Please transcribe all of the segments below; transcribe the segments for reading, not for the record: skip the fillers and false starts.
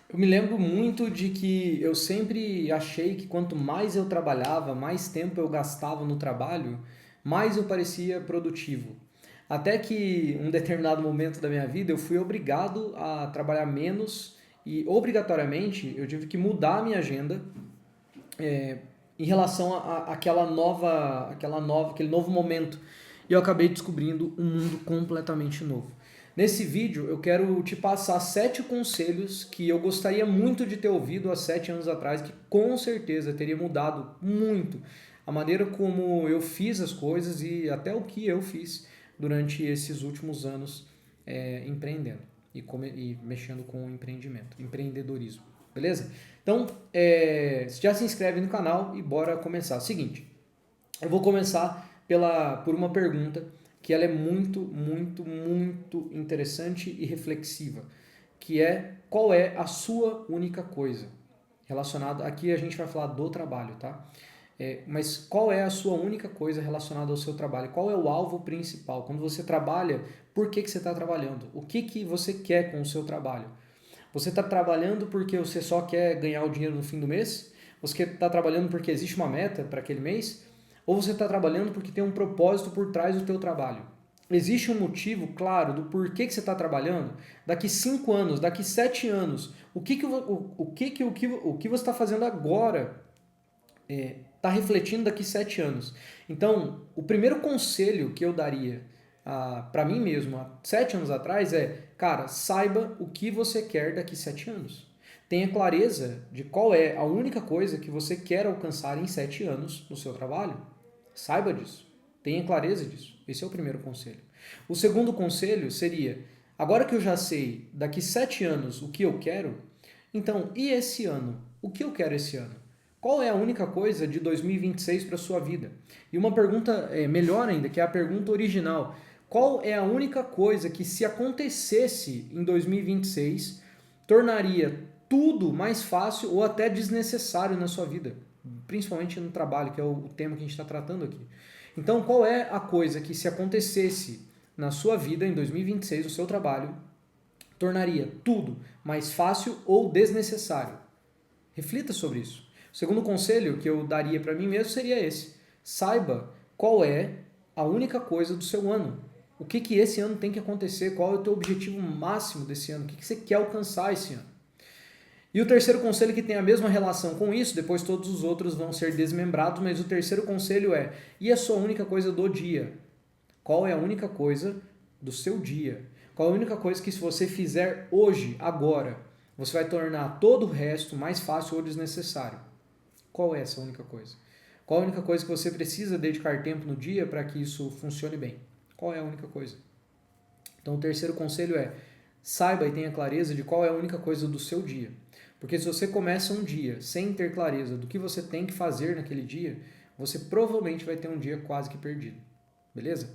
Eu me lembro muito de que eu sempre achei que quanto mais eu trabalhava, mais tempo eu gastava no trabalho, mais eu parecia produtivo. Até que um determinado momento da minha vida eu fui obrigado a trabalhar menos e obrigatoriamente eu tive que mudar a minha agenda em relação aquele novo momento. E eu acabei descobrindo um mundo completamente novo. Nesse vídeo eu quero te passar 7 conselhos que eu gostaria muito de ter ouvido há 7 anos atrás, que com certeza teria mudado muito a maneira como eu fiz as coisas e até o que eu fiz durante esses últimos anos empreendendo e mexendo com empreendimento, empreendedorismo. Beleza? Então, já se inscreve no canal e bora começar. Seguinte, eu vou começar por uma pergunta que ela é muito, muito, muito interessante e reflexiva, que é: qual é a sua única coisa? Relacionado, aqui a gente vai falar do trabalho, tá? Mas qual é a sua única coisa relacionada ao seu trabalho? Qual é o alvo principal? Quando você trabalha, por que você está trabalhando? O que você quer com o seu trabalho? Você está trabalhando porque você só quer ganhar o dinheiro no fim do mês? Você está trabalhando porque existe uma meta para aquele mês? Ou você está trabalhando porque tem um propósito por trás do teu trabalho? Existe um motivo claro do porquê que você está trabalhando? Daqui 5 anos, daqui 7 anos, o que você está fazendo agora está refletindo daqui 7 anos. Então, o primeiro conselho que eu daria para mim mesmo há 7 anos atrás é: cara, saiba o que você quer daqui 7 anos. Tenha clareza de qual é a única coisa que você quer alcançar em 7 anos no seu trabalho. Saiba disso. Tenha clareza disso. Esse é o primeiro conselho. O segundo conselho seria: agora que eu já sei daqui 7 anos o que eu quero, então, e esse ano? O que eu quero esse ano? Qual é a única coisa de 2026 para a sua vida? E uma pergunta melhor ainda, que é a pergunta original: qual é a única coisa que, se acontecesse em 2026, tornaria tudo mais fácil ou até desnecessário na sua vida? Principalmente no trabalho, que é o tema que a gente está tratando aqui. Então, qual é a coisa que, se acontecesse na sua vida em 2026, no seu trabalho, tornaria tudo mais fácil ou desnecessário? Reflita sobre isso. O segundo conselho que eu daria para mim mesmo seria esse: saiba qual é a única coisa do seu ano. O que esse ano tem que acontecer? Qual é o teu objetivo máximo desse ano? O que você quer alcançar esse ano? E o terceiro conselho, que tem a mesma relação com isso, depois todos os outros vão ser desmembrados, mas o terceiro conselho é: e a sua única coisa do dia? Qual é a única coisa do seu dia? Qual é a única coisa que, se você fizer hoje, agora, você vai tornar todo o resto mais fácil ou desnecessário? Qual é essa única coisa? Qual é a única coisa que você precisa dedicar tempo no dia para que isso funcione bem? Qual é a única coisa? Então, o terceiro conselho é: saiba e tenha clareza de qual é a única coisa do seu dia. Porque se você começa um dia sem ter clareza do que você tem que fazer naquele dia, você provavelmente vai ter um dia quase que perdido. Beleza?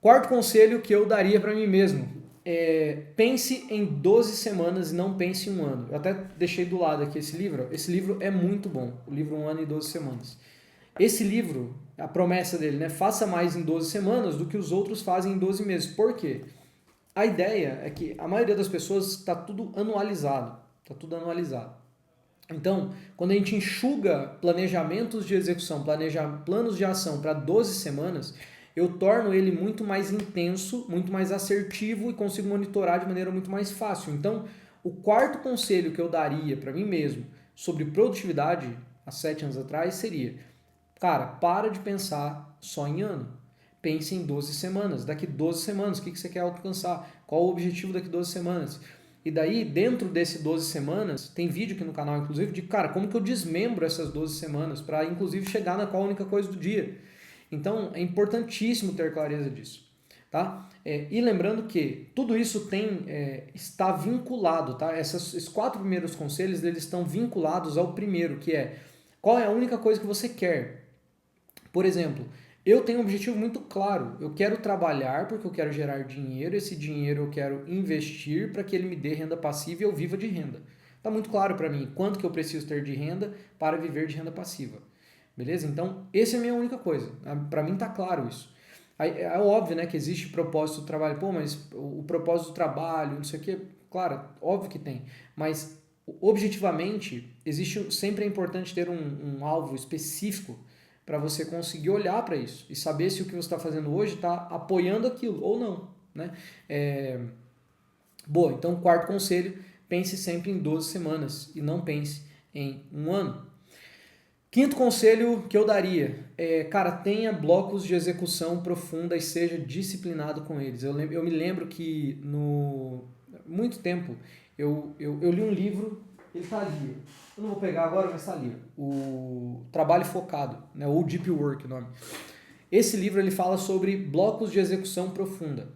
Quarto conselho que eu daria para mim mesmo é: pense em 12 semanas e não pense em um ano. Eu até deixei do lado aqui esse livro. Esse livro é muito bom, o livro Um Ano e 12 Semanas. Esse livro, a promessa dele, né? Faça mais em 12 semanas do que os outros fazem em 12 meses. Por quê? A ideia é que a maioria das pessoas está tudo anualizado. Está tudo anualizado. Então, quando a gente enxuga planejamentos de execução, planos de ação para 12 semanas, eu torno ele muito mais intenso, muito mais assertivo e consigo monitorar de maneira muito mais fácil. Então, o quarto conselho que eu daria para mim mesmo sobre produtividade há 7 anos atrás seria: cara, para de pensar só em ano. Pense em 12 semanas. Daqui 12 semanas, o que você quer alcançar? Qual o objetivo daqui 12 semanas? E daí, dentro desse 12 semanas, tem vídeo aqui no canal, inclusive, de, cara, como que eu desmembro essas 12 semanas para, inclusive, chegar na qual única coisa do dia. Então, é importantíssimo ter clareza disso. Tá? E lembrando que tudo isso está vinculado, tá? Esses 4 primeiros conselhos, eles estão vinculados ao primeiro, que é: qual é a única coisa que você quer? Por exemplo, eu tenho um objetivo muito claro. Eu quero trabalhar porque eu quero gerar dinheiro. Esse dinheiro eu quero investir para que ele me dê renda passiva e eu viva de renda. Está muito claro para mim quanto que eu preciso ter de renda para viver de renda passiva. Beleza? Então, essa é a minha única coisa. Para mim está claro isso. É óbvio, né, que existe propósito do trabalho. Pô, mas o propósito do trabalho, não sei o quê. Claro, óbvio que tem, mas objetivamente, sempre é importante ter um alvo específico para você conseguir olhar para isso e saber se o que você está fazendo hoje está apoiando aquilo ou não, né? Boa, então quarto conselho, pense sempre em 12 semanas e não pense em um ano. Quinto conselho que eu daria é, cara, tenha blocos de execução profunda e seja disciplinado com eles. Eu me lembro que muito tempo eu li um livro, ele está ali, eu não vou pegar agora, mas está ali, o Trabalho Focado, né, ou Deep Work o nome. Esse livro ele fala sobre blocos de execução profunda.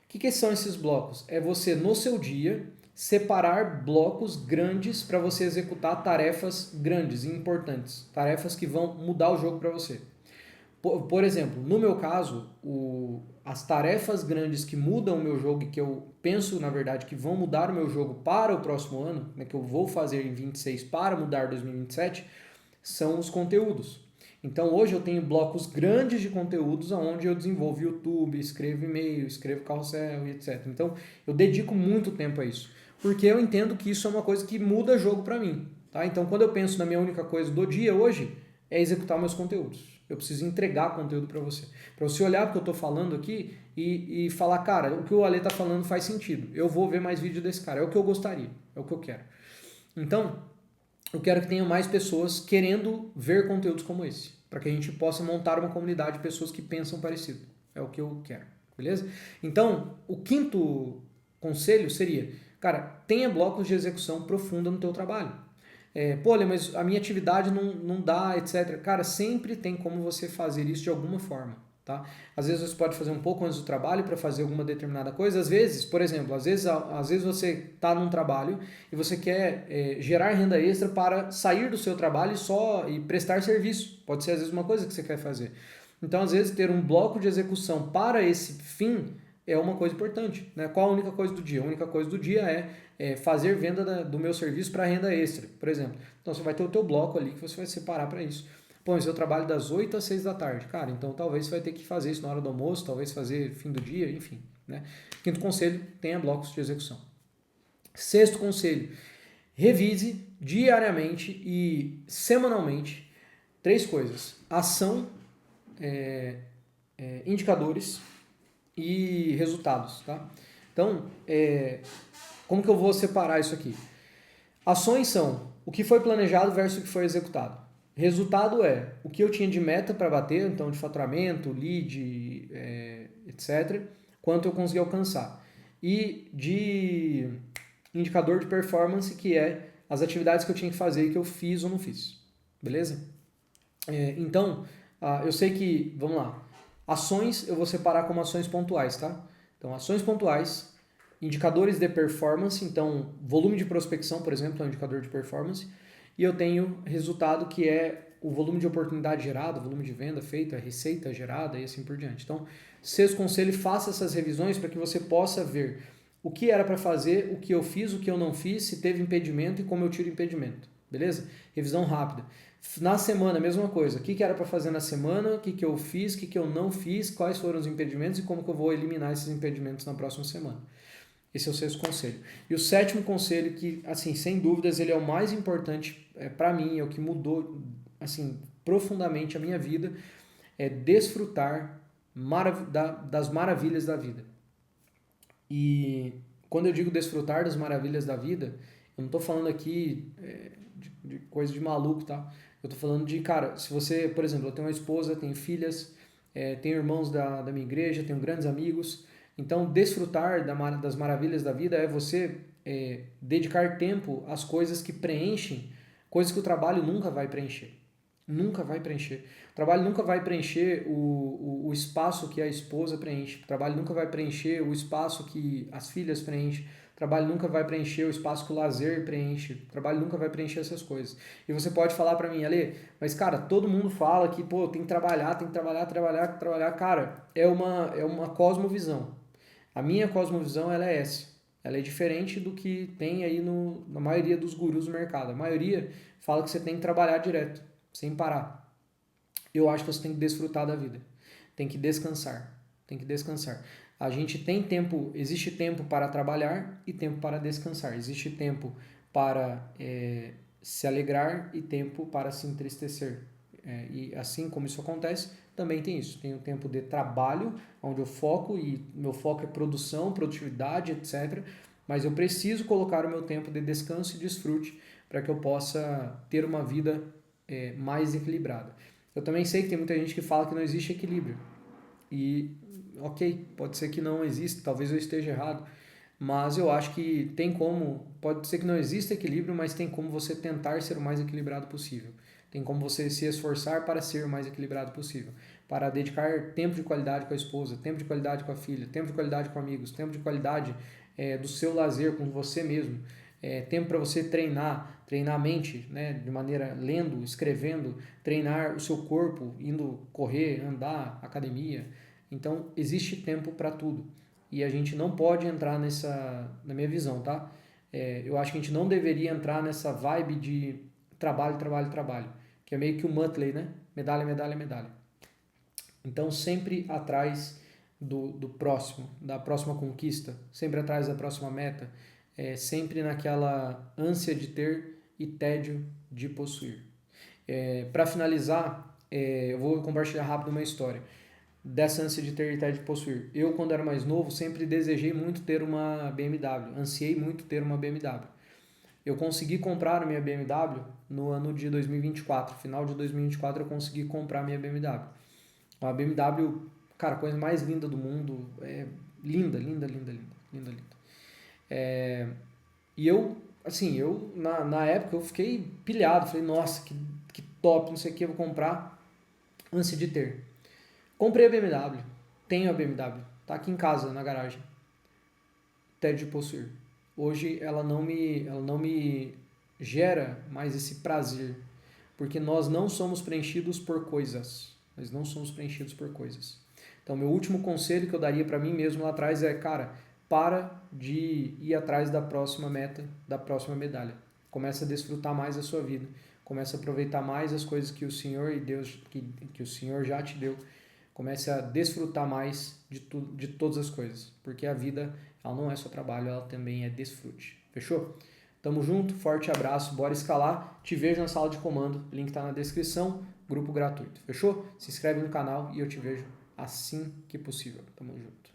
O que são esses blocos? É você, no seu dia, separar blocos grandes para você executar tarefas grandes e importantes. Tarefas que vão mudar o jogo para você. Por exemplo, no meu caso, as tarefas grandes que mudam o meu jogo e que eu penso, na verdade, que vão mudar o meu jogo para o próximo ano, né, que eu vou fazer em 26 para mudar 2027, são os conteúdos. Então hoje eu tenho blocos grandes de conteúdos onde eu desenvolvo YouTube, escrevo e-mail, escrevo carrossel e etc. Então eu dedico muito tempo a isso, porque eu entendo que isso é uma coisa que muda jogo para mim. Tá? Então quando eu penso na minha única coisa do dia hoje, é executar meus conteúdos. Eu preciso entregar conteúdo para você. Para você olhar o que eu estou falando aqui e falar, cara, o que o Ale está falando faz sentido. Eu vou ver mais vídeo desse cara. É o que eu gostaria, é o que eu quero. Então, eu quero que tenha mais pessoas querendo ver conteúdos como esse, para que a gente possa montar uma comunidade de pessoas que pensam parecido. É o que eu quero, beleza? Então, o quinto conselho seria, cara, tenha blocos de execução profunda no teu trabalho. Pô, mas a minha atividade não dá, etc. Cara, sempre tem como você fazer isso de alguma forma. Tá? Às vezes você pode fazer um pouco antes do trabalho para fazer alguma determinada coisa. Às vezes, por exemplo, às vezes você está num trabalho e você quer gerar renda extra para sair do seu trabalho e prestar serviço. Pode ser às vezes uma coisa que você quer fazer. Então, às vezes, ter um bloco de execução para esse fim é uma coisa importante. Né? Qual a única coisa do dia? A única coisa do dia é fazer venda do meu serviço para renda extra, por exemplo. Então, você vai ter o teu bloco ali que você vai separar para isso. Pô, mas eu trabalho das 8 às 6 da tarde. Cara, então talvez você vai ter que fazer isso na hora do almoço, talvez fazer fim do dia, enfim. Né? Quinto conselho, tenha blocos de execução. Sexto conselho, revise diariamente e semanalmente 3 coisas. Ação, indicadores e resultados. Tá? Então, como que eu vou separar isso aqui? Ações são o que foi planejado versus o que foi executado. Resultado é o que eu tinha de meta para bater, então de faturamento, lead, etc., quanto eu consegui alcançar. E de indicador de performance, que é as atividades que eu tinha que fazer e que eu fiz ou não fiz. Beleza? Então, eu sei que, vamos lá, ações eu vou separar como ações pontuais, tá? Então, ações pontuais, indicadores de performance, então volume de prospecção, por exemplo, é um indicador de performance, e eu tenho resultado que é o volume de oportunidade gerado, volume de venda feita, receita gerada e assim por diante. Então, sexto conselho, faça essas revisões para que você possa ver o que era para fazer, o que eu fiz, o que eu não fiz, se teve impedimento e como eu tiro impedimento. Beleza? Revisão rápida. Na semana, a mesma coisa. O que era para fazer na semana, o que eu fiz, o que eu não fiz, quais foram os impedimentos e como que eu vou eliminar esses impedimentos na próxima semana. Esse é o sexto conselho. E o sétimo conselho, que, assim, sem dúvidas, ele é o mais importante para mim, é o que mudou, assim, profundamente a minha vida, é desfrutar das maravilhas da vida. E quando eu digo desfrutar das maravilhas da vida, eu não estou falando aqui de coisa de maluco, tá? Eu estou falando de, cara, se você, por exemplo, eu tenho uma esposa, tenho filhas, tenho irmãos da minha igreja, tenho grandes amigos. Então, desfrutar das maravilhas da vida é você dedicar tempo às coisas que preenchem, coisas que o trabalho nunca vai preencher. Nunca vai preencher. O trabalho nunca vai preencher o espaço que a esposa preenche. O trabalho nunca vai preencher o espaço que as filhas preenchem. O trabalho nunca vai preencher o espaço que o lazer preenche. O trabalho nunca vai preencher essas coisas. E você pode falar para mim, Ale, mas cara, todo mundo fala que, pô, tem que trabalhar, trabalhar. Cara, é uma cosmovisão. A minha cosmovisão, ela é essa. Ela é diferente do que tem aí na maioria dos gurus do mercado. A maioria fala que você tem que trabalhar direto, sem parar. Eu acho que você tem que desfrutar da vida. Tem que descansar. Tem que descansar. A gente tem tempo, existe tempo para trabalhar e tempo para descansar. Existe tempo para se alegrar e tempo para se entristecer. E assim como isso acontece, também tem isso. Tem o tempo de trabalho, onde eu foco, e meu foco é produção, produtividade, etc. Mas eu preciso colocar o meu tempo de descanso e desfrute para que eu possa ter uma vida mais equilibrada. Eu também sei que tem muita gente que fala que não existe equilíbrio. E, ok, pode ser que não exista, talvez eu esteja errado, mas eu acho que tem como, pode ser que não exista equilíbrio, mas tem como você tentar ser o mais equilibrado possível. Tem como você se esforçar para ser o mais equilibrado possível, para dedicar tempo de qualidade com a esposa, tempo de qualidade com a filha, tempo de qualidade com amigos, tempo de qualidade do seu lazer com você mesmo, tempo para você treinar a mente, né, de maneira lendo, escrevendo, treinar o seu corpo, indo correr, andar, academia. Então, existe tempo para tudo. E a gente não pode entrar na minha visão, tá? Eu acho que a gente não deveria entrar nessa vibe de trabalho, trabalho, trabalho, que é meio que o Muttley, né? Medalha, medalha, medalha. Então, sempre atrás do próximo, da próxima conquista, sempre atrás da próxima meta, sempre naquela ânsia de ter e tédio de possuir. Para finalizar, eu vou compartilhar rápido uma história dessa ânsia de ter e tédio de possuir. Eu, quando era mais novo, sempre desejei muito ter uma BMW, ansiei muito ter uma BMW. Eu consegui comprar a minha BMW no ano de 2024, final de 2024 eu consegui comprar a minha BMW. Uma BMW, cara, a coisa mais linda do mundo, linda, linda, linda, linda, linda, linda. E eu, assim, na época eu fiquei pilhado, falei, nossa, que top, não sei o que, eu vou comprar, ânsia de ter. Comprei a BMW, tenho a BMW, tá aqui em casa, na garagem, tédio de possuir. Hoje ela não me gera mais esse prazer, porque nós não somos preenchidos por coisas. Nós não somos preenchidos por coisas. Então, meu último conselho que eu daria para mim mesmo lá atrás é, cara, para de ir atrás da próxima meta, da próxima medalha. Começa a desfrutar mais a sua vida. Começa a aproveitar mais as coisas que o Senhor e Deus, que o Senhor já te deu. Comece a desfrutar mais de todas as coisas, porque a vida ela não é só trabalho, ela também é desfrute. Fechou? Tamo junto, forte abraço, bora escalar. Te vejo na sala de comando, link tá na descrição, grupo gratuito. Fechou? Se inscreve no canal e eu te vejo assim que possível. Tamo junto.